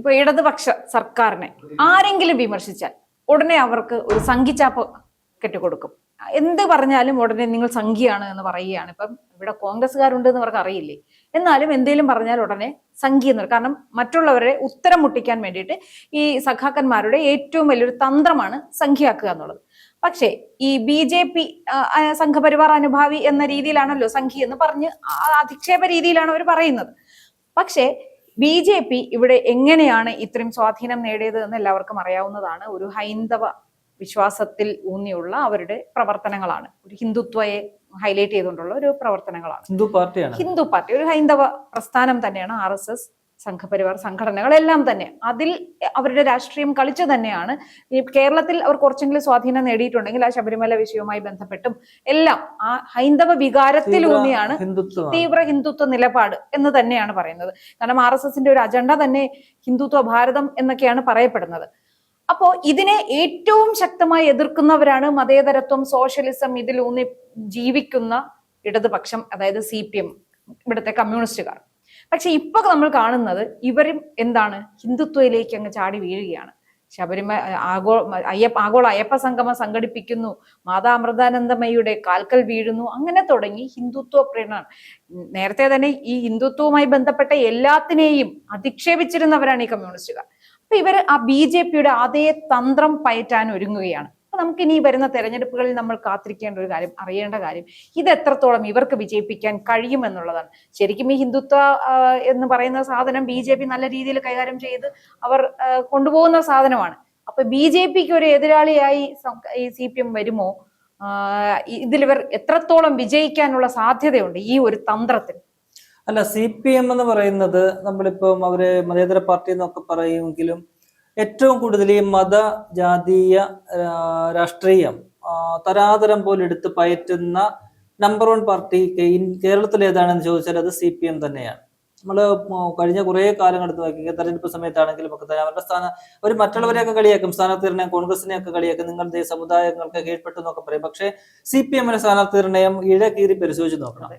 ഇപ്പൊ ഇടതുപക്ഷ സർക്കാരിനെ ആരെങ്കിലും വിമർശിച്ചാൽ ഉടനെ അവർക്ക് ഒരു സംഘിച്ചാപ്പ് കെട്ടിക്കൊടുക്കും. എന്ത് പറഞ്ഞാലും ഉടനെ നിങ്ങൾ സംഘിയാണ് എന്ന് പറയുകയാണ്. ഇപ്പം ഇവിടെ കോൺഗ്രസ്സുകാരുണ്ട് എന്ന് അവർക്ക് അറിയില്ലേ, എന്നാലും എന്തെങ്കിലും പറഞ്ഞാൽ ഉടനെ സംഘി എന്ന്. കാരണം മറ്റുള്ളവരെ ഉത്തരം മുട്ടിക്കാൻ വേണ്ടിയിട്ട് ഈ സഖാക്കന്മാരുടെ ഏറ്റവും വലിയൊരു തന്ത്രമാണ് സംഖ്യയാക്കുക എന്നുള്ളത്. പക്ഷേ ഈ BJP സംഘപരിവാർ അനുഭാവി എന്ന രീതിയിലാണല്ലോ സംഘി എന്ന് പറഞ്ഞ് അധിക്ഷേപ രീതിയിലാണ് അവർ പറയുന്നത്. പക്ഷേ BJP ഇവിടെ എങ്ങനെയാണ് ഇത്രയും സ്വാധീനം നേടിയത് എന്ന് എല്ലാവർക്കും അറിയാവുന്നതാണ്. ഒരു ഹൈന്ദവ വിശ്വാസത്തിൽ ഊന്നിയുള്ള അവരുടെ പ്രവർത്തനങ്ങളാണ്. ഒരു ഹിന്ദുത്വയെ ഹൈലൈറ്റ് ചെയ്തുകൊണ്ടുള്ള ഒരു പ്രവർത്തനങ്ങളാണ്. ഹിന്ദു പാർട്ടി ഒരു ഹൈന്ദവ പ്രസ്ഥാനം തന്നെയാണ്. RSS സംഘപരിവാർ സംഘടനകളെല്ലാം തന്നെ അതിൽ അവരുടെ രാഷ്ട്രീയം കളിച്ചു തന്നെയാണ്. ഈ കേരളത്തിൽ അവർ കുറച്ചെങ്കിലും സ്വാധീനം നേടിയിട്ടുണ്ടെങ്കിൽ ആ ശബരിമല വിഷയവുമായി ബന്ധപ്പെട്ടും എല്ലാം ആ ഹൈന്ദവ വികാരത്തിലൂന്നിയാണ് തീവ്ര ഹിന്ദുത്വ നിലപാട് എന്ന് തന്നെയാണ് പറയുന്നത്. കാരണം RSSന്റെ ഒരു അജണ്ട തന്നെ ഹിന്ദുത്വ ഭാരതം എന്നൊക്കെയാണ് പറയപ്പെടുന്നത്. അപ്പോ ഇതിനെ ഏറ്റവും ശക്തമായി എതിർക്കുന്നവരാണ് മതേതരത്വം, സോഷ്യലിസം ഇതിലൂന്നി ജീവിക്കുന്ന ഇടതുപക്ഷം, അതായത് CPM, ഇവിടുത്തെ കമ്മ്യൂണിസ്റ്റുകാർ. പക്ഷെ ഇപ്പൊ നമ്മൾ കാണുന്നത് ഇവരും എന്താണ്, ഹിന്ദുത്വയിലേക്ക് അങ്ങ് ചാടി വീഴുകയാണ്. ശബരിമല ആഗോള അയ്യപ്പ സംഗമം സംഘടിപ്പിക്കുന്നു, മാതാ അമൃതാനന്ദമയിയുടെ കാൽക്കൽ വീഴുന്നു, അങ്ങനെ തുടങ്ങി ഹിന്ദുത്വ പ്രീണനം. നേരത്തെ തന്നെ ഈ ഹിന്ദുത്വവുമായി ബന്ധപ്പെട്ട എല്ലാത്തിനെയും അധിക്ഷേപിച്ചിരുന്നവരാണ് ഈ കമ്മ്യൂണിസ്റ്റുകാർ. അപ്പൊ ഇവർ ആ BJPയുടെ അതേ തന്ത്രം പയറ്റാൻ ഒരുങ്ങുകയാണ്. അപ്പൊ നമുക്കിനി വരുന്ന തെരഞ്ഞെടുപ്പുകളിൽ നമ്മൾ കാത്തിരിക്കേണ്ട ഒരു കാര്യം, അറിയേണ്ട കാര്യം, ഇത് എത്രത്തോളം ഇവർക്ക് വിജയിപ്പിക്കാൻ കഴിയുമെന്നുള്ളതാണ്. ശരിക്കും ഈ ഹിന്ദുത്വ എന്ന് പറയുന്ന സാധനം BJP നല്ല രീതിയിൽ കൈകാര്യം ചെയ്ത് അവർ കൊണ്ടുപോകുന്ന സാധനമാണ്. അപ്പൊ BJPക്ക് ഒരു എതിരാളിയായി ഈ CPM വരുമോ? ഇതിലിവർ എത്രത്തോളം വിജയിക്കാനുള്ള സാധ്യതയുണ്ട് ഈ ഒരു തന്ത്രത്തിൽ? അല്ല, CPM എന്ന് പറയുന്നത് നമ്മളിപ്പം അവര് മതേതര പാർട്ടി എന്നൊക്കെ പറയുമെങ്കിലും ഏറ്റവും കൂടുതൽ ഈ മത ജാതീയ രാഷ്ട്രീയം തരാതരം പോലെ എടുത്ത് പയറ്റുന്ന നമ്പർ 1 പാർട്ടി കേരളത്തിൽ ഏതാണെന്ന് ചോദിച്ചാൽ അത് CPM തന്നെയാണ്. നമ്മൾ കഴിഞ്ഞ കുറെ കാലങ്ങൾ എടുത്ത് നോക്കി, തെരഞ്ഞെടുപ്പ് സമയത്താണെങ്കിലും ഒക്കെ തന്നെ അവരുടെ അവർ മറ്റുള്ളവരെയൊക്കെ കളിയാക്കും, സ്ഥാനാർത്ഥി നിർണയം കോൺഗ്രസിനെയൊക്കെ കളിയാക്കും, നിങ്ങളുടെ സമുദായങ്ങൾക്ക് കീഴ്പ്പെട്ടു എന്നൊക്കെ പറയും. പക്ഷേ CPM-ന്റെ സ്ഥാനാർത്ഥി നിർണയം ഇഴകീറി പരിശോധിച്ച് നോക്കണം.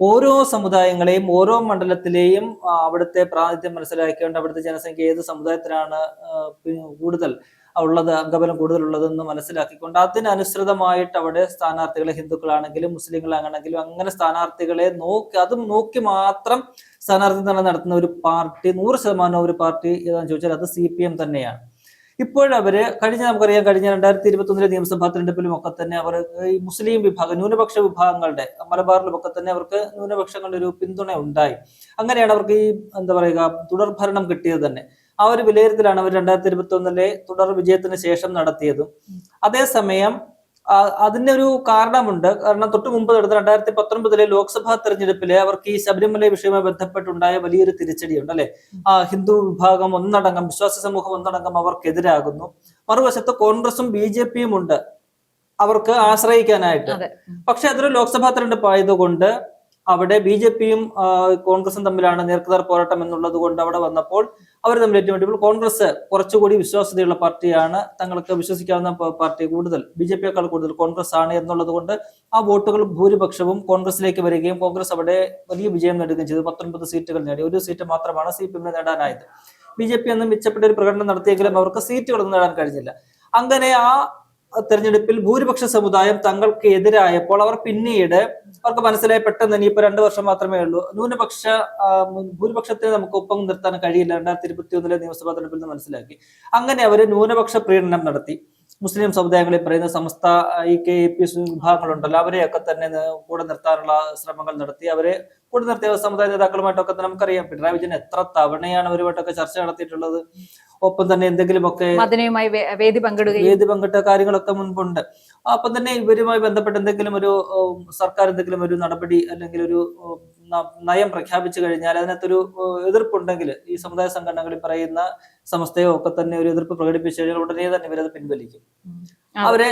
ഓരോ സമുദായങ്ങളെയും ഓരോ മണ്ഡലത്തിലെയും അവിടുത്തെ പ്രാതിനിധ്യം മനസ്സിലാക്കിക്കൊണ്ട് അവിടുത്തെ ജനസംഖ്യ ഏത് സമുദായത്തിലാണ് കൂടുതൽ ഉള്ളത്, അംഗബലം കൂടുതലുള്ളതെന്ന് മനസ്സിലാക്കിക്കൊണ്ട് അതിനനുസൃതമായിട്ട് അവിടെ സ്ഥാനാർത്ഥികളെ ഹിന്ദുക്കളാണെങ്കിലും മുസ്ലിങ്ങളാണെങ്കിലും അങ്ങനെ സ്ഥാനാർത്ഥികളെ നോക്കി മാത്രം സ്ഥാനാർത്ഥി തന്നെ നടത്തുന്ന ഒരു പാർട്ടി, 100% ഒരു പാർട്ടി ഏതാണെന്ന് ചോദിച്ചാൽ അത് CPM തന്നെയാണ്. ഇപ്പോഴവര് നമുക്കറിയാം കഴിഞ്ഞ 2021 നിയമസഭാ തെരഞ്ഞെടുപ്പിലും ഒക്കെ തന്നെ അവർ ഈ മുസ്ലിം വിഭാഗം, ന്യൂനപക്ഷ വിഭാഗങ്ങളുടെ മലബാറിലും ഒക്കെ തന്നെ അവർക്ക് ന്യൂനപക്ഷങ്ങളുടെ ഒരു പിന്തുണ ഉണ്ടായി. അങ്ങനെയാണ് അവർക്ക് ഈ എന്താ പറയുക തുടർഭരണം കിട്ടിയത് തന്നെ. ആ ഒരു വിലയിരുത്തലാണ് അവർ 2021 തുടർ വിജയത്തിന് ശേഷം നടത്തിയതും. അതേസമയം അതിന്റെ ഒരു കാരണമുണ്ട്. കാരണം തൊട്ടു മുമ്പ് നടന്ന 2019 ലോക്സഭാ തെരഞ്ഞെടുപ്പില് അവർക്ക് ഈ ശബരിമല വിഷയവുമായി ബന്ധപ്പെട്ടുണ്ടായ വലിയൊരു തിരിച്ചടിയുണ്ട് അല്ലെ. ഹിന്ദു വിഭാഗം ഒന്നടങ്കം, വിശ്വാസ സമൂഹം ഒന്നടങ്കം അവർക്കെതിരാകുന്നു. മറുവശത്ത് കോൺഗ്രസും BJPയും ഉണ്ട് അവർക്ക് ആശ്രയിക്കാനായിട്ട്. പക്ഷെ അതൊരു ലോക്സഭാ തെരഞ്ഞെടുപ്പ് ആയതുകൊണ്ട് അവിടെ BJPയും കോൺഗ്രസും തമ്മിലാണ് നേർക്കുനേർ പോരാട്ടം എന്നുള്ളത് കൊണ്ട് അവിടെ വന്നപ്പോൾ അവർ തമ്മിൽ ഏറ്റുമുട്ടിയപ്പോൾ കോൺഗ്രസ് കുറച്ചുകൂടി വിശ്വാസ്യതയുള്ള പാർട്ടിയാണ്, തങ്ങൾക്ക് വിശ്വസിക്കാവുന്ന പാർട്ടി കൂടുതൽ BJPയേക്കാൾ കൂടുതൽ കോൺഗ്രസ് ആണ് എന്നുള്ളത് കൊണ്ട് ആ വോട്ടുകൾ ഭൂരിപക്ഷവും കോൺഗ്രസിലേക്ക് വരികയും കോൺഗ്രസ് അവിടെ വലിയ വിജയം നേടുകയും ചെയ്തു. 19 സീറ്റുകൾ നേടി. 1 സീറ്റ് മാത്രമാണ് CPM നേടാനായത്. BJP എന്നും മെച്ചപ്പെട്ട ഒരു പ്രകടനം നടത്തിയെങ്കിലും അവർക്ക് സീറ്റുകളൊന്നും നേടാൻ കഴിഞ്ഞില്ല. അങ്ങനെ ആ തെരഞ്ഞെടുപ്പിൽ ഭൂരിപക്ഷ സമുദായം തങ്ങൾക്ക് എതിരായപ്പോൾ അവർ പിന്നീട് അവർക്ക് മനസ്സിലായി പെട്ടെന്ന് ഇനിയിപ്പോ 2 വർഷം മാത്രമേ ഉള്ളൂ, ഭൂരിപക്ഷത്തെ നമുക്ക് ഒപ്പം നിർത്താൻ കഴിയില്ല 2021 നിയമസഭാ തെരഞ്ഞെടുപ്പിൽ നിന്ന് മനസ്സിലാക്കി. അങ്ങനെ അവർ ന്യൂനപക്ഷ പ്രീണനം നടത്തി. മുസ്ലിം സമുദായങ്ങളിൽ പറയുന്ന സമസ്ത ഈ KAPS വിഭാഗങ്ങളുണ്ടല്ലോ അവരെയൊക്കെ തന്നെ കൂടെ നിർത്താനുള്ള ശ്രമങ്ങൾ നടത്തി. അവരെ കൂടെ നിർത്തിയ സമുദായ നേതാക്കളുമായിട്ടൊക്കെ തന്നെ നമുക്കറിയാം പിണറായി വിജയൻ എത്ര തവണയാണ് അവരുമായിട്ടൊക്കെ ചർച്ച നടത്തിയിട്ടുള്ളത്. ഒപ്പം തന്നെ എന്തെങ്കിലുമൊക്കെ വേദി പങ്കിട്ട കാര്യങ്ങളൊക്കെ മുൻപുണ്ട്. അപ്പം തന്നെ ഇവരുമായി ബന്ധപ്പെട്ട് എന്തെങ്കിലും ഒരു സർക്കാർ എന്തെങ്കിലും ഒരു നടപടി അല്ലെങ്കിൽ ഒരു നയം പ്രഖ്യാപിച്ചു കഴിഞ്ഞാൽ അതിനകത്തൊരു എതിർപ്പുണ്ടെങ്കിൽ ഈ സമുദായ സംഘടനകളിൽ പറയുന്ന സമസ്തയോ ഒക്കെ തന്നെ ഒരു എതിർപ്പ് പ്രകടിപ്പിച്ചു കഴിഞ്ഞാൽ ഉടനെ തന്നെ ഇവരത് പിൻവലിക്കും. അവരെ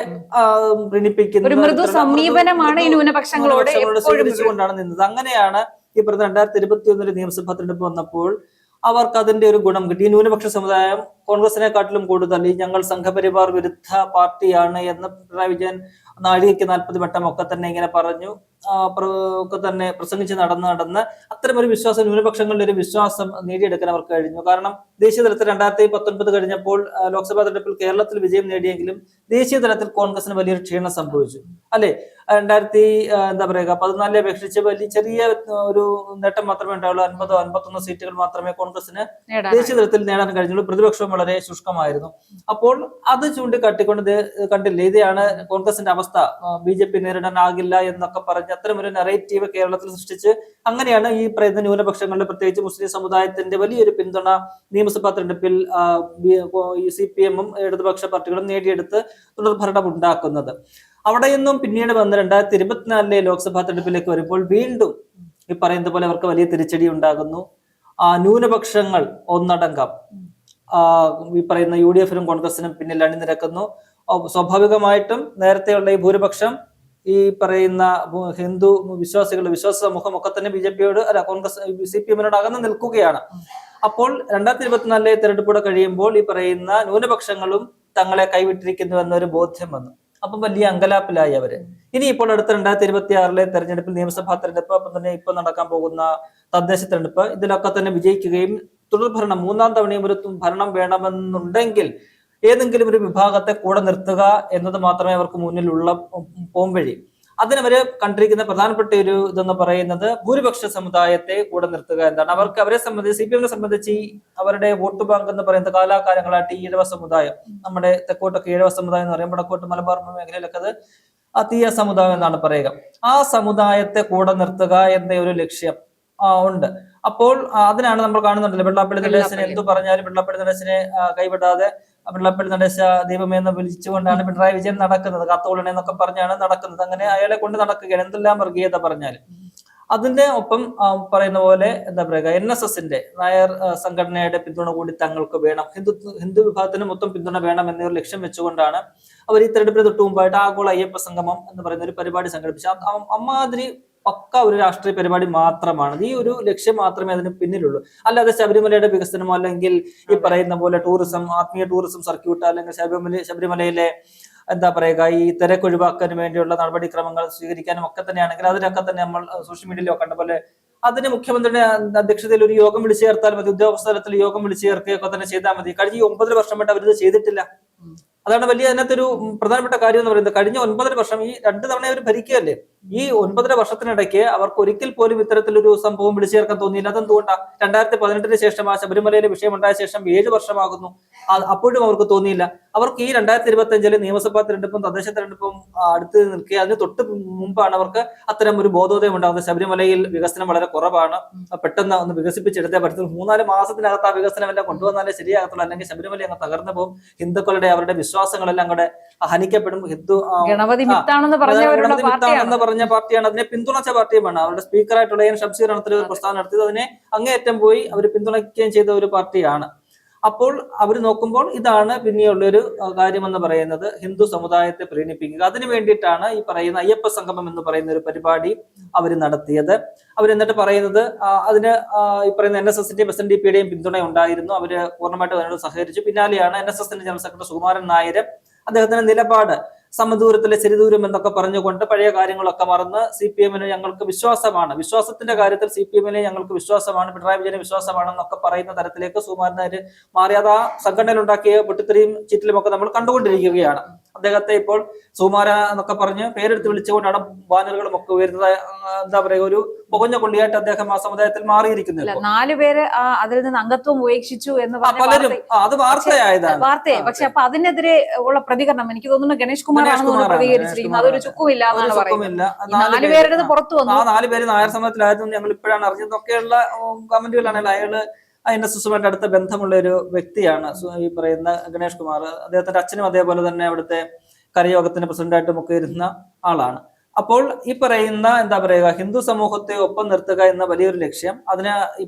സ്വീകരിച്ചുകൊണ്ടാണ് നിന്നത്. അങ്ങനെയാണ് ഈ പറഞ്ഞ 2021 നിയമസഭാ തെരഞ്ഞെടുപ്പ് വന്നപ്പോൾ അവർക്ക് അതിന്റെ ഒരു ഗുണം കിട്ടി. ന്യൂനപക്ഷ സമുദായം കോൺഗ്രസിനെക്കാട്ടിലും കൂടുതൽ ഈ ഞങ്ങൾ സംഘപരിവാർ വിരുദ്ധ പാർട്ടിയാണ് എന്ന് പിണറായി വിജയൻ നാഴികയ്ക്ക് 40 വട്ടം ഒക്കെ തന്നെ ഇങ്ങനെ പറഞ്ഞു ഒക്കെ തന്നെ പ്രസംഗിച്ച് നടന്ന് അത്തരമൊരു വിശ്വാസം, ന്യൂനപക്ഷങ്ങളുടെ ഒരു വിശ്വാസം നേടിയെടുക്കാൻ അവർക്ക് കഴിഞ്ഞു. കാരണം ദേശീയ തലത്തിൽ 2019 കഴിഞ്ഞപ്പോൾ ലോക്സഭാ തെരഞ്ഞെടുപ്പിൽ കേരളത്തിൽ വിജയം നേടിയെങ്കിലും ദേശീയ തലത്തിൽ കോൺഗ്രസിന് വലിയൊരു ക്ഷീണം സംഭവിച്ചു അല്ലെ. 2014 അപേക്ഷിച്ച് വലിയ ചെറിയ ഒരു നേട്ടം മാത്രമേ ഉണ്ടാവുള്ളൂ. 50-51 സീറ്റുകൾ മാത്രമേ കോൺഗ്രസിന് ദേശീയ തലത്തിൽ നേടാൻ കഴിഞ്ഞുള്ളൂ. പ്രതിപക്ഷവും വളരെ ശുഷ്കമായിരുന്നു. അപ്പോൾ അത് ചൂണ്ടിക്കാട്ടിക്കൊണ്ട് കണ്ടില്ലേ, ഇതാണ് കോൺഗ്രസിന്റെ അവസ്ഥ, BJP നേരിടാനാകില്ല എന്നൊക്കെ പറഞ്ഞ് അത്തരമൊരു നെറേറ്റീവ് കേരളത്തിൽ സൃഷ്ടിച്ച് അങ്ങനെയാണ് ഈ പറയുന്ന ന്യൂനപക്ഷങ്ങളുടെ, പ്രത്യേകിച്ച് മുസ്ലിം സമുദായത്തിന്റെ വലിയൊരു പിന്തുണ നിയമസഭാ തെരഞ്ഞെടുപ്പിൽ ഈ CPM-ഉം ഇടതുപക്ഷ പാർട്ടികളും നേടിയെടുത്ത് തുടർഭരണം ഉണ്ടാക്കുന്നത്. അവിടെ നിന്നും പിന്നീട് വന്ന് 2024 ലോക്സഭാ തെരഞ്ഞെടുപ്പിലേക്ക് വരുമ്പോൾ വീണ്ടും ഈ പറയുന്ന പോലെ അവർക്ക് വലിയ തിരിച്ചടി ഉണ്ടാകുന്നു. ന്യൂനപക്ഷങ്ങൾ ഒന്നടങ്കം ഈ പറയുന്ന UDF-നും കോൺഗ്രസിനും പിന്നിൽ അണിനിരക്കുന്നു. സ്വാഭാവികമായിട്ടും നേരത്തെയുള്ള ഈ ഭൂരിപക്ഷം ഈ പറയുന്ന ഹിന്ദു വിശ്വാസികളുടെ വിശ്വാസ സമൂഹം ഒക്കെ തന്നെ BJP-യോട് കോൺഗ്രസ് CPM-നോട് അകന്ന് നിൽക്കുകയാണ്. അപ്പോൾ 2024 തെരഞ്ഞെടുപ്പൂടെ കഴിയുമ്പോൾ ഈ പറയുന്ന ന്യൂനപക്ഷങ്ങളും തങ്ങളെ കൈവിട്ടിരിക്കുന്നു എന്നൊരു ബോധ്യം വന്നു. അപ്പം വലിയ അങ്കലാപ്പിലായി അവര്. ഇനിയിപ്പോൾ അടുത്ത 2026 തെരഞ്ഞെടുപ്പിൽ, നിയമസഭാ തെരഞ്ഞെടുപ്പ്, അപ്പം തന്നെ ഇപ്പൊ നടക്കാൻ പോകുന്ന തദ്ദേശ തെരഞ്ഞെടുപ്പ്, ഇതിലൊക്കെ തന്നെ വിജയിക്കുകയും തുടർഭരണം 3ാം തവണയും ഒരു ഭരണം വേണമെന്നുണ്ടെങ്കിൽ ഏതെങ്കിലും ഒരു വിഭാഗത്തെ കൂടെ നിർത്തുക എന്നത് മാത്രമേ അവർക്ക് മുന്നിലുള്ള പോംവഴി. അതിനവര് കണ്ടിരിക്കുന്ന പ്രധാനപ്പെട്ട ഒരു ഇതെന്ന് പറയുന്നത് ഭൂരിപക്ഷ സമുദായത്തെ കൂടെ നിർത്തുക എന്നാണ്. അവരെ സംബന്ധിച്ച്, CPM-നെ സംബന്ധിച്ച് അവരുടെ വോട്ട് ബാങ്ക് എന്ന് പറയുന്നത് കാലാകാലങ്ങളായിട്ട് ഈ ഈഴവ സമുദായം, നമ്മുടെ തെക്കോട്ടൊക്കെ ഈഴവ സമുദായം എന്ന് പറയും, വടക്കോട്ട് മലബാർ മേഖലയിലൊക്കെ അത് തീയ സമുദായം എന്നാണ് പറയുക. ആ സമുദായത്തെ കൂടെ നിർത്തുക എന്ന ഒരു ലക്ഷ്യം ഉണ്ട്. അപ്പോൾ അതിനാണ് നമ്മൾ കാണുന്നുണ്ടല്ലോ, വെള്ളാപ്പള്ളി നടേശനെ എന്തു പറഞ്ഞാലും വെള്ളാപ്പള്ളി നടേശനെ കൈവിടാതെ, വെള്ളാപ്പള്ളി നടേശ ദൈവമേ എന്ന് വിളിച്ചുകൊണ്ടാണ് പിണറായി വിജയൻ നടക്കുന്നത്, കാത്തോളണേ എന്നൊക്കെ പറഞ്ഞാണ് നടക്കുന്നത്. അങ്ങനെ അയാളെ കൊണ്ട് നടക്കുകയാണ് എന്തെല്ലാം വർഗീയത പറഞ്ഞാൽ. അതിന്റെ ഒപ്പം പറയുന്ന പോലെ എന്താ പറയുക, NSS-ന്റെ നായർ സംഘടനയുടെ പിന്തുണ കൂടി തങ്ങൾക്ക് വേണം, ഹിന്ദു വിഭാഗത്തിന് മൊത്തം പിന്തുണ വേണം എന്നൊരു ലക്ഷ്യം വെച്ചുകൊണ്ടാണ് അവർ ഈ തെരഞ്ഞെടുപ്പിന് തൊട്ട് മുമ്പായിട്ട് ആഗോള അയ്യപ്പ സംഗമം എന്ന് പറയുന്ന ഒരു പരിപാടി സംഘടിപ്പിച്ചു. അമ്മാതിരി പക്ക ഒരു രാഷ്ട്രീയ പരിപാടി മാത്രമാണ്. ഈ ഒരു ലക്ഷ്യം മാത്രമേ അതിന് പിന്നിലുള്ളൂ. അല്ലാതെ ശബരിമലയുടെ വികസനമോ അല്ലെങ്കിൽ ഈ പറയുന്ന പോലെ ടൂറിസം, ആത്മീയ ടൂറിസം സർക്യൂട്ട്, അല്ലെങ്കിൽ ശബരിമലയിലെ എന്താ പറയുക ഈ തിരക്ക് ഒഴിവാക്കാനും വേണ്ടിയുള്ള നടപടിക്രമങ്ങൾ സ്വീകരിക്കാനും ഒക്കെ തന്നെയാണെങ്കിൽ അതിനൊക്കെ തന്നെ നമ്മൾ സോഷ്യൽ മീഡിയയിലോ കണ്ട പോലെ അതിന് മുഖ്യമന്ത്രിയുടെ അധ്യക്ഷതയിൽ ഒരു യോഗം വിളിച്ചു ചേർത്താൽ മതി, ഉദ്യോഗസ്ഥ തലത്തിൽ യോഗം വിളിച്ചു ചേർക്കുകയൊക്കെ തന്നെ ചെയ്താൽ മതി. കഴിഞ്ഞ 9 വർഷമായിട്ട് അവരിത് ചെയ്തിട്ടില്ല. അതാണ് വലിയ അതിനകത്തൊരു പ്രധാനപ്പെട്ട കാര്യം എന്ന് പറയുന്നത്. കഴിഞ്ഞ 9 വർഷം, ഈ 2 തവണ അവർ ഭരിക്കുകയല്ലേ, ഈ 9 വർഷത്തിനിടയ്ക്ക് അവർക്ക് ഒരിക്കൽ പോലും ഇത്തരത്തിലൊരു സംഭവം വിളിച്ചു ചേർക്കാൻ തോന്നിയില്ല. അതെന്തുകൊണ്ടാണ്? 2018 ശേഷം, ആ ശബരിമലയിലെ വിഷയമുണ്ടായ ശേഷം 7 വർഷമാകുന്നു, അപ്പോഴും അവർക്ക് തോന്നിയില്ല. അവർക്ക് ഈ 2025 നിയമസഭാ തെരഞ്ഞെടുപ്പും തദ്ദേശ തെരഞ്ഞെടുപ്പും അടുത്ത് നിൽക്കുക. അതിന് തൊട്ട് മുമ്പാണ് അവർക്ക് അത്തരം ഒരു ബോധോദയം ഉണ്ടാകുന്നത്. ശബരിമലയിൽ വികസനം വളരെ കുറവാണ്, പെട്ടെന്ന് ഒന്ന് വികസിപ്പിച്ചെടുത്തേ പറ്റത്തുള്ളൂ, 3-4 മാസത്തിനകത്ത് ആ വികസനം എല്ലാം കൊണ്ടുവന്നാലേ ശരിയാകത്തുള്ളൂ, അല്ലെങ്കിൽ ശബരിമല അങ്ങ് തകർന്നു പോകും, ഹിന്ദുക്കളുടെ അവരുടെ വിശ്വാസങ്ങളെല്ലാം കൂടെ ഹനിക്കപ്പെടും. ഗണപതി മിത്താണെന്ന് പറഞ്ഞ പാർട്ടിയാണ്, അതിനെ പിന്തുണച്ച പാർട്ടിയുമാണ്. അവരുടെ സ്പീക്കറായിട്ടുള്ള ഷംസീർ അണത്തിൽ ഒരു പ്രസ്താവന നടത്തിയത് അതിനെ അങ്ങേയറ്റം പോയി അവർ പിന്തുണയ്ക്കുകയും ചെയ്ത ഒരു പാർട്ടിയാണ്. അപ്പോൾ അവർ നോക്കുമ്പോൾ ഇതാണ് പിന്നെയുള്ളൊരു കാര്യമെന്ന് പറയുന്നത്, ഹിന്ദു സമുദായത്തെ പ്രീണിപ്പിക്കുക. അതിനു വേണ്ടിയിട്ടാണ് ഈ പറയുന്ന അയ്യപ്പ സംഗമം എന്ന് പറയുന്ന ഒരു പരിപാടി അവർ നടത്തിയത്. അവരെന്നിട്ട് പറയുന്നത് അതിന് ഈ പറയുന്ന NSS-ന്റെയും SNDP-യുടെയും പിന്തുണ ഉണ്ടായിരുന്നു. അവര് പൂർണ്ണമായിട്ട് അതിനോട് സഹകരിച്ചു. പിന്നാലെയാണ് NSS-ന്റെ ജനറൽ സെക്രട്ടറി സുകുമാരൻ നായർ അദ്ദേഹത്തിന്റെ നിലപാട് സമദൂരത്തിലെ ശരിദൂരം എന്നൊക്കെ പറഞ്ഞുകൊണ്ട് പഴയ കാര്യങ്ങളൊക്കെ മറന്ന് CPM-ന് ഞങ്ങൾക്ക് വിശ്വാസമാണ്, വിശ്വാസത്തിന്റെ കാര്യത്തിൽ CPM-നെ ഞങ്ങൾക്ക് വിശ്വാസമാണ്, പിണറായി വിജയന് വിശ്വാസമാണെന്നൊക്കെ പറയുന്ന തരത്തിലേക്ക് സുകുമാരനാര് മാറി. അത് ആ സംഘടനയിൽ ഉണ്ടാക്കിയ പൊട്ടിത്തെറിയും ചീറ്റിലും ഒക്കെ നമ്മൾ കണ്ടുകൊണ്ടിരിക്കുകയാണ്. അദ്ദേഹത്തെ ഇപ്പോൾ സുകുമാര എന്നൊക്കെ പറഞ്ഞ് പേരെടുത്ത് വിളിച്ചുകൊണ്ടാണ് ബാനറുകളും ഒക്കെ ഉയരുന്നത്. എന്താ പറയുക, ഒരു പുകഞ്ഞ കൊള്ളിയായിട്ട് അദ്ദേഹം ആ സമുദായത്തിൽ മാറിയിരിക്കുന്നത്. 4 പേര് അതിൽ നിന്ന് അംഗത്വം ഉപേക്ഷിച്ചു എന്ന് പലരും അത് വാർത്തയായതാണ്. വാർത്തയായി. പക്ഷെ അപ്പൊ അതിനെതിരെ ഉള്ള പ്രതികരണം എനിക്ക് തോന്നുന്നു ഗണേഷ് കുമാർ പ്രതികരിച്ചിരിക്കുന്നത്. അതൊരു ചുക്കുമില്ല എന്നാണ് പറയുന്നത്. 4 പേരുടെ പുറത്തു വന്നു. ആ 4 പേര് നായർ സമൂഹത്തിലായിരുന്നു ഞങ്ങൾ ഇപ്പോഴാണ് അറിഞ്ഞതൊക്കെയുള്ള കമന്റുകളാണെങ്കിൽ അയാള് NSS-ഉമായിട്ട് അടുത്ത ബന്ധമുള്ള ഒരു വ്യക്തിയാണ് ഈ പറയുന്ന ഗണേഷ് കുമാർ. അദ്ദേഹത്തിന്റെ അച്ഛനും അതേപോലെ തന്നെ അവിടുത്തെ കരയോഗത്തിന്റെ പ്രസിഡന്റായിട്ടും ഒക്കെ ഇരുന്ന ആളാണ്. അപ്പോൾ ഈ പറയുന്ന എന്താ പറയുക, ഹിന്ദു സമൂഹത്തെ ഒപ്പം നിർത്തുക എന്ന വലിയൊരു ലക്ഷ്യം, അതിന് ഈ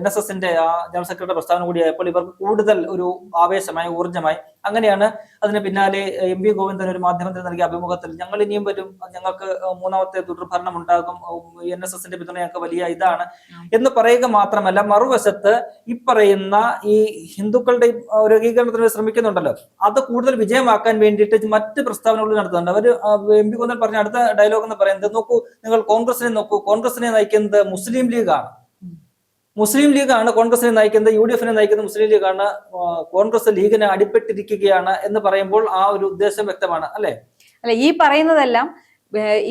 NSS-ന്റെ ജനറൽ സെക്രട്ടറി പ്രസ്താവന കൂടിയായപ്പോൾ ഇവർക്ക് കൂടുതൽ ഒരു ആവേശമായി, ഊർജ്ജമായി. അങ്ങനെയാണ് അതിന് പിന്നാലെ എം വി ഗോവിന്ദൻ ഒരു മാധ്യമത്തിന് നൽകിയ അഭിമുഖത്തിൽ ഞങ്ങൾ ഇനിയും വരും, ഞങ്ങൾക്ക് മൂന്നാമത്തെ തുടർഭരണം ഉണ്ടാകും, NSSന്റെ പിന്തുണ ഞങ്ങൾക്ക് വലിയ ഇതാണ് എന്ന് പറയുക മാത്രമല്ല, മറുവശത്ത് ഈ പറയുന്ന ഈ ഹിന്ദുക്കളുടെ ഒരു ഏകീകരണത്തിന് ശ്രമിക്കുന്നുണ്ടല്ലോ, അത് കൂടുതൽ വിജയമാക്കാൻ വേണ്ടിയിട്ട് മറ്റ് പ്രസ്താവനകൾ നടത്തുന്നുണ്ട്. അവർ എം വി ഗോവിന്ദൻ പറഞ്ഞ അടുത്ത ഡയലോഗ് എന്ന് പറയുന്നത്, നോക്കൂ നിങ്ങൾ കോൺഗ്രസിനെ നോക്കൂ, കോൺഗ്രസിനെ നയിക്കുന്നത് മുസ്ലിം ലീഗാണ്, മുസ്ലിം ലീഗാണ് കോൺഗ്രസിനെ നയിക്കുന്നത്, UDF-നെ നയിക്കുന്നത് മുസ്ലിം ലീഗാണ്, കോൺഗ്രസ് ലീഗിനെ അടിപ്പെട്ടിരിക്കുകയാണ് എന്ന് പറയുമ്പോൾ ആ ഒരു ഉദ്ദേശം വ്യക്തമാണ് അല്ലെ? അല്ല, ഈ പറയുന്നതെല്ലാം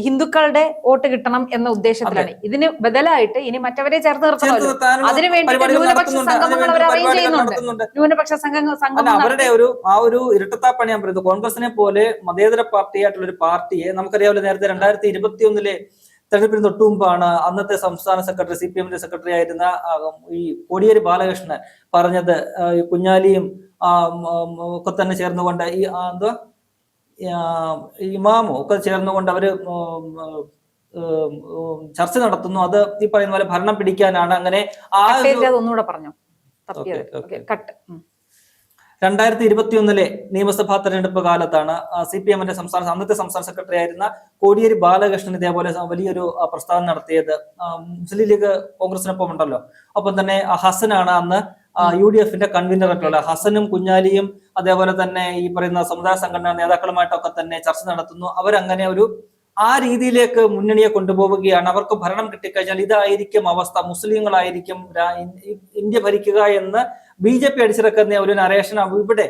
ഹിന്ദുക്കളുടെ വോട്ട് കിട്ടണം എന്ന ഉദ്ദേശത്തിലാണ്. ഇതിന് ബദലായിട്ട് ഇനി മറ്റവരെ ചേർത്ത് നിർത്തണമല്ലോ, അതിനു വേണ്ടിയിട്ട് ന്യൂനപക്ഷ സംഗമങ്ങൾ അവർ അറേഞ്ച് ചെയ്യുന്നുണ്ട്. ന്യൂനപക്ഷ സംഘം അവരുടെ ഒരു ഇരട്ടത്താപ്പണി ഞാൻ പറയുന്നത്. കോൺഗ്രസിനെ പോലെ മതേതര പാർട്ടിയായിട്ടുള്ള ഒരു പാർട്ടിയെ നമുക്കറിയാമല്ലോ, നേരത്തെ 2021 തെരഞ്ഞെടുപ്പിന് തൊട്ടു മുമ്പാണ് അന്നത്തെ സംസ്ഥാന സെക്രട്ടറി CPM-ന്റെ സെക്രട്ടറി ആയിരുന്ന ഈ കോടിയേരി ബാലകൃഷ്ണൻ പറഞ്ഞത്, കുഞ്ഞാലിയും ഒക്കെ തന്നെ ചേർന്നുകൊണ്ട് ഈ എന്തോ ഇമാമും ഒക്കെ ചേർന്നുകൊണ്ട് അവര് ചർച്ച നടത്തുന്നു, അത് ഈ പറയുന്ന പോലെ ഭരണം പിടിക്കാനാണ്. അങ്ങനെ ഒന്നുകൂടെ പറഞ്ഞു. 2021 നിയമസഭാ തെരഞ്ഞെടുപ്പ് കാലത്താണ് CPM-ന്റെ അന്നത്തെ സംസ്ഥാന സെക്രട്ടറി ആയിരുന്ന കോടിയേരി ബാലകൃഷ്ണൻ ഇതേപോലെ വലിയൊരു പ്രസ്താവന നടത്തിയത്. മുസ്ലിം ലീഗ് കോൺഗ്രസിനൊപ്പം ഉണ്ടല്ലോ, ഒപ്പം തന്നെ ഹസനാണ് അന്ന് UDF-ന്റെ കൺവീനർ ആയിട്ടുള്ള ഹസനും കുഞ്ഞാലിയും അതേപോലെ തന്നെ ഈ പറയുന്ന സമുദായ സംഘടനാ നേതാക്കളുമായിട്ടൊക്കെ തന്നെ ചർച്ച നടത്തുന്നു. അവരങ്ങനെ ആ രീതിയിലേക്ക് മുന്നണിയെ കൊണ്ടുപോവുകയാണ്. അവർക്ക് ഭരണം കിട്ടിക്കഴിഞ്ഞാൽ ഇതായിരിക്കും അവസ്ഥ, മുസ്ലിങ്ങളായിരിക്കും ഇന്ത്യ ഭരിക്കുക എന്ന് BJP അടിച്ചിറക്കുന്ന ഒരു നരേഷൻ ഇവിടെ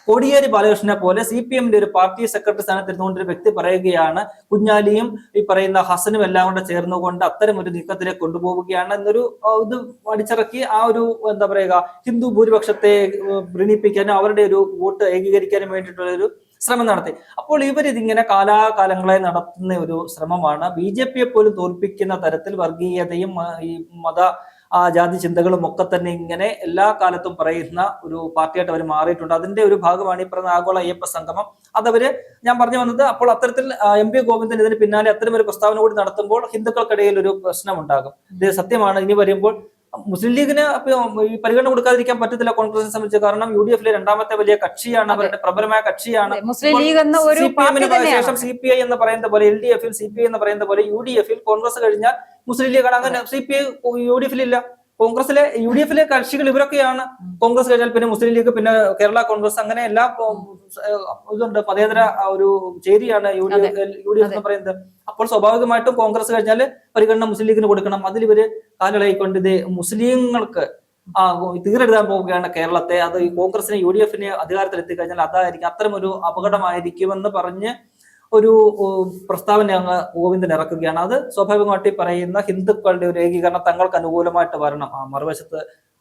കോടിയേരി ബാലകൃഷ്ണനെ പോലെ CPM-ന്റെ ഒരു പാർട്ടി സെക്രട്ടറി സ്ഥാനത്തിരുന്നുകൊണ്ട് ഒരു വ്യക്തി പറയുകയാണ്, കുഞ്ഞാലിയും ഈ പറയുന്ന ഹസനും എല്ലാം കൂടെ ചേർന്നുകൊണ്ട് അത്തരം ഒരു നീക്കത്തിലേക്ക് കൊണ്ടുപോവുകയാണ് എന്നൊരു ഇത് അടിച്ചിറക്കി ആ ഒരു എന്താ പറയുക ഹിന്ദു ഭൂരിപക്ഷത്തെ പ്രീണിപ്പിക്കാനും അവരുടെ ഒരു വോട്ട് ഏകീകരിക്കാനും വേണ്ടിയിട്ടുള്ള ഒരു ശ്രമം നടത്തി. അപ്പോൾ ഇതിങ്ങനെ കാലാകാലങ്ങളായി നടത്തുന്ന ഒരു ശ്രമമാണ്. BJP-യെ പോലും തോൽപ്പിക്കുന്ന തരത്തിൽ വർഗീയതയും ഈ ജാതി ചിന്തകളും ഒക്കെ തന്നെ ഇങ്ങനെ എല്ലാ കാലത്തും പറയുന്ന ഒരു പാർട്ടിയായിട്ട് അവർ മാറിയിട്ടുണ്ട്. അതിന്റെ ഒരു ഭാഗമാണ് ഈ പറയുന്ന ആഗോള അയ്യപ്പ സംഗമം. ഞാൻ പറഞ്ഞു വന്നത്, അപ്പോൾ അത്തരത്തിൽ എം വി ഗോവിന്ദൻ ഇതിന് പിന്നാലെ അത്തരം ഒരു പ്രസ്താവന കൂടി നടത്തുമ്പോൾ ഹിന്ദുക്കൾക്കിടയിൽ ഒരു പ്രശ്നം ഉണ്ടാകും. ഇത് സത്യമാണ്. ഇനി വരുമ്പോൾ മുസ്ലിം ലീഗിന് ഈ പരിഗണന കൊടുക്കാതിരിക്കാൻ പറ്റത്തില്ല കോൺഗ്രസിനെ സംബന്ധിച്ച്. കാരണം UDF-ലെ രണ്ടാമത്തെ വലിയ കക്ഷിയാണ്, അവരുടെ പ്രബലമായ കക്ഷിയാണ്. ശേഷം CPI എന്ന് പറയുന്ന പോലെ LDF-ൽ CPI എന്ന് പറയുന്ന പോലെ UDF-ൽ കോൺഗ്രസ് കഴിഞ്ഞാൽ മുസ്ലിം ലീഗാണ്. അങ്ങനെ CPI UDF-ൽ ഇല്ല. കോൺഗ്രസിലെ UDF-ലെ കക്ഷികൾ ഇവരൊക്കെയാണ്. കോൺഗ്രസ് കഴിഞ്ഞാൽ പിന്നെ മുസ്ലിം ലീഗ്, പിന്നെ കേരള കോൺഗ്രസ്, അങ്ങനെ എല്ലാ ഇതുണ്ട്. മതേതര ഒരു ചേരിയാണ് UDF എന്ന് പറയുന്നത്. അപ്പോൾ സ്വാഭാവികമായിട്ടും കോൺഗ്രസ് കഴിഞ്ഞാൽ പരിഗണന മുസ്ലിം ലീഗിന് കൊടുക്കണം. അതിൽ ഇവര് കാലളയിക്കൊണ്ട് ഇത് മുസ്ലിങ്ങൾക്ക് തീരെഴുതാൻ പോവുകയാണ് കേരളത്തെ. അത് ഈ കോൺഗ്രസിനെ UDF-നെ അധികാരത്തിൽ എത്തിക്കഴിഞ്ഞാൽ അതായിരിക്കും, അത്തരം ഒരു അപകടമായിരിക്കുമെന്ന് പറഞ്ഞ് ഒരു പ്രസ്താവന അങ്ങ് ഗോവിന്ദൻ ഇറക്കുകയാണ്. അത് സ്വാഭാവികമായിട്ട് പറയുന്ന ഹിന്ദുക്കളുടെ ഒരു ഏകീകരണം തങ്ങൾക്ക് അനുകൂലമായിട്ട് വരണം. മറുവശത്ത്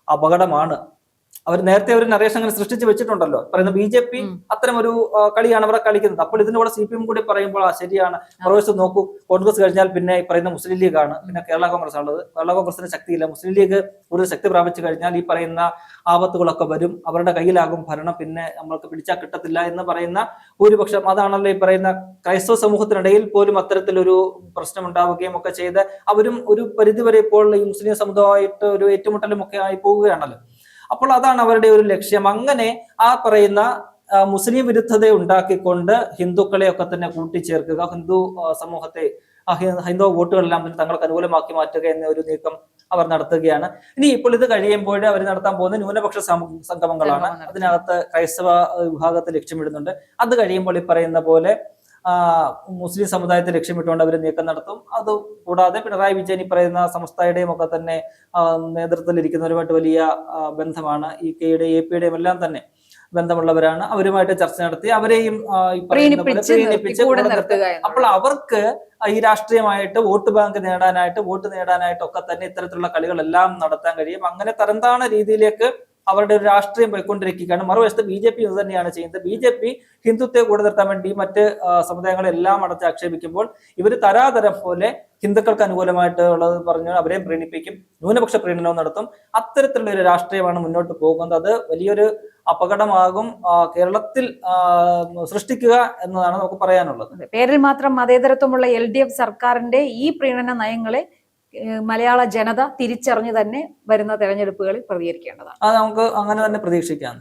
അപകടമാണ്. അവർ നേരത്തെ ഒരു നരേഷൻ അങ്ങനെ സൃഷ്ടിച്ച് വെച്ചിട്ടുണ്ടല്ലോ, പറയുന്ന BJP അത്തരം ഒരു കളിയാണ് അവിടെ കളിക്കുന്നത്. അപ്പോൾ ഇതിന്റെ കൂടെ CPM കൂടി പറയുമ്പോൾ ശരിയാണ്. മറുവശത്ത് നോക്കൂ, കോൺഗ്രസ് കഴിഞ്ഞാൽ പിന്നെ പറയുന്ന മുസ്ലിം ലീഗാണ്, പിന്നെ കേരള കോൺഗ്രസ് ഉള്ളത്. കേരള കോൺഗ്രസിന് ശക്തിയില്ല. മുസ്ലിം ലീഗ് കൂടുതൽ ശക്തി പ്രാപിച്ചു കഴിഞ്ഞാൽ ഈ പറയുന്ന ആപത്തുകളൊക്കെ വരും, അവരുടെ കയ്യിലാകും ഭരണം, പിന്നെ നമ്മൾക്ക് പിടിച്ചാൽ കിട്ടത്തില്ല എന്ന് പറയുന്ന ഭൂരിപക്ഷം. അതാണല്ലോ ഈ പറയുന്ന ക്രൈസ്തവ സമൂഹത്തിനിടയിൽ പോലും അത്തരത്തിലൊരു പ്രശ്നം ഉണ്ടാവുകയും ഒക്കെ ചെയ്ത് അവരും ഒരു പരിധിവരെ ഇപ്പോൾ ഈ മുസ്ലിം സമുദായമായിട്ട് ഒരു ഏറ്റുമുട്ടലും ഒക്കെ ആയി പോവുകയാണല്ലോ. അപ്പോൾ അതാണ് അവരുടെ ഒരു ലക്ഷ്യം. അങ്ങനെ ആ പറയുന്ന മുസ്ലിം വിരുദ്ധത ഉണ്ടാക്കിക്കൊണ്ട് ഹിന്ദുക്കളെ ഒക്കെ തന്നെ കൂട്ടിച്ചേർക്കുക, ഹിന്ദു സമൂഹത്തെ ഹൈന്ദവ വോട്ടുകളെല്ലാം തന്നെ തങ്ങൾക്ക് അനുകൂലമാക്കി മാറ്റുക എന്ന ഒരു നീക്കം അവർ നടത്തുകയാണ്. ഇനി ഇപ്പോൾ ഇത് കഴിയുമ്പോൾ അവർ നടത്താൻ പോകുന്ന ന്യൂനപക്ഷ സംഗമങ്ങളാണ്. അതിനകത്ത് ക്രൈസ്തവ വിഭാഗത്തെ ലക്ഷ്യമിടുന്നുണ്ട്. അത് കഴിയുമ്പോൾ ഈ പറയുന്ന പോലെ മുസ്ലിം സമുദായത്തെ ലക്ഷ്യമിട്ടുകൊണ്ട് അവർ നീക്കം നടത്തും. അത് കൂടാതെ പിണറായി വിജയൻ ഈ പറയുന്ന സംസ്ഥയുടെയും ഒക്കെ തന്നെ നേതൃത്വത്തിൽ ഇരിക്കുന്നവരുമായിട്ട് വലിയ ബന്ധമാണ്. EK-യുടെയും AP-യുടെയും എല്ലാം തന്നെ ബന്ധമുള്ളവരാണ്. അവരുമായിട്ട് ചർച്ച നടത്തി അവരെയും പ്രീണിപ്പിച്ച്. അപ്പോൾ അവർക്ക് ഈ രാഷ്ട്രീയമായിട്ട് വോട്ട് ബാങ്ക് നേടാനായിട്ട് ഒക്കെ തന്നെ ഇത്തരത്തിലുള്ള കളികളെല്ലാം നടത്താൻ കഴിയും. അങ്ങനെ തരംതാണ രീതിയിലേക്ക് അവരുടെ ഒരു രാഷ്ട്രീയം പോയിക്കൊണ്ടിരിക്കുകയാണ്. മറുവശത്ത് BJP ഇത് തന്നെയാണ് ചെയ്യുന്നത്. BJP ഹിന്ദുത്വത്തെ കൂടെ നിർത്താൻ വേണ്ടി മറ്റ് സമുദായങ്ങളെല്ലാം അടച്ച് ആക്ഷേപിക്കുമ്പോൾ ഇവർ തരാതരം പോലെ ഹിന്ദുക്കൾക്ക് അനുകൂലമായിട്ട് ഉള്ളത് പറഞ്ഞ് അവരെയും പ്രീണിപ്പിക്കും, ന്യൂനപക്ഷ പ്രീണനവും നടത്തും. അത്തരത്തിലുള്ള ഒരു രാഷ്ട്രീയമാണ് മുന്നോട്ട് പോകുന്നത്. അത് വലിയൊരു അപകടമാകും കേരളത്തിൽ സൃഷ്ടിക്കുക എന്നതാണ് നമുക്ക് പറയാനുള്ളത്. പേരിൽ മാത്രം മതേതരത്വമുള്ള LDF സർക്കാരിന്റെ ഈ പ്രീണന നയങ്ങളെ മലയാള ജനത തിരിച്ചറിഞ്ഞു തന്നെ വരുന്ന തെരഞ്ഞെടുപ്പുകളിൽ പ്രതികരിക്കേണ്ടതാണ്. അത് നമുക്ക് അങ്ങനെ തന്നെ പ്രതീക്ഷിക്കാം.